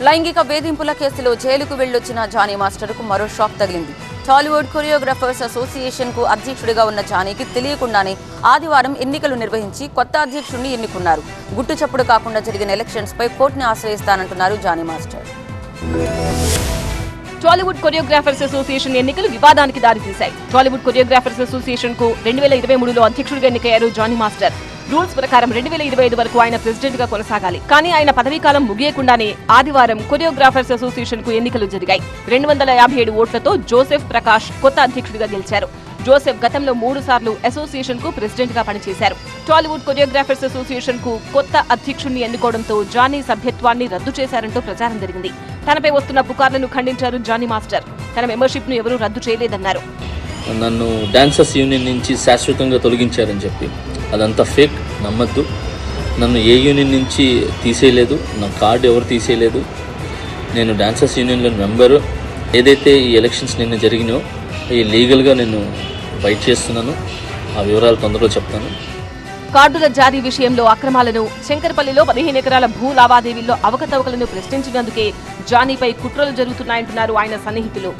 లైంగిక వేధింపుల కేసులో జైలుకు వెళ్లొచ్చిన జానీ మాస్టర్కు మరో షాక్ తగిలింది. టాలీవుడ్ కొరియోగ్రాఫర్స్ అసోసియేషన్ కు అధ్యక్షుడిగా ఉన్న జానీకి తెలియకుండానే ఆదివారం ఎన్నికలు నిర్వహించి కొత్త అధ్యక్షుడిని ఎన్నుకున్నారు. గుట్టు చప్పుడు కాకుండా జరిగిన ఎలక్షన్స్ పై కోర్టుని ఆశ్రయిస్తానంటున్నారు Johnny master. Tollywood choreographers association ఎన్నికలు వివాదానికి దారితీశాయి. టాలీవుడ్ కొరియోగ్రాఫర్స్ అసోసియేషన్ కు 2023లో అధ్యక్షుడిగా ఎన్నికయ్యారు జానీ మాస్టర్. రూల్స్ ప్రకారం 2025 వరకు ఆయన ప్రెసిడెంట్ గా కొనసాగాలి. కానీ ఆయన పదవీకాలం ముగియకుండానే ఆదివారం కొరియోగ్రాఫర్స్ అసోసియేషన్ కు ఎన్నికలు జరిగాయి. 257 ఓట్లతో జోసెఫ్ ప్రకాష్ కొత్త అధ్యక్షుడిగా గెలిచారు. జోసెఫ్ గతంలో 3 సార్లు అసోసియేషన్ కు ప్రెసిడెంట్ గా పనిచేశారు. టాలీవుడ్ కొరియోగ్రాఫర్స్ అసోసియేషన్ కు కొత్త అధ్యక్షుడిని ఎన్నుకోవడంతో జానీ సభ్యత్వాన్ని రద్దు చేశారంటూ ప్రచారం జరిగింది. తనపై వస్తున్న పుకార్లను ఖండించారు జానీ మాస్టర్. తన మెంబర్షిప్ ను ఎవరూ రద్దు చేయలేదన్నారు. నన్ను డాన్సర్స్ యూనియన్ నుంచి శాశ్వతంగా తొలగించారని చెప్పి అదంతా ఫేక్, నమ్మద్దు. నన్ను ఏ యూనియన్ నుంచి తీసేయలేదు, నా కార్డు ఎవరు తీసేయలేదు. నేను డాన్సర్స్ యూనియన్లో మెంబరు. ఏదైతే ఈ ఎలక్షన్స్ నిన్న జరిగినాయో ఈ లీగల్గా నేను ఫైట్ చేస్తున్నాను. ఆ వివరాలు తొందరలో చెప్తాను. కార్డుల జారీ విషయంలో అక్రమాలను, శంకరపల్లిలో 15 ఎకరాల భూ లావాదేవీల్లో అవకతవకలను ప్రశ్నించినందుకే జానీపై కుట్రలు జరుగుతున్నాయంటున్నారు ఆయన సన్నిహితులు.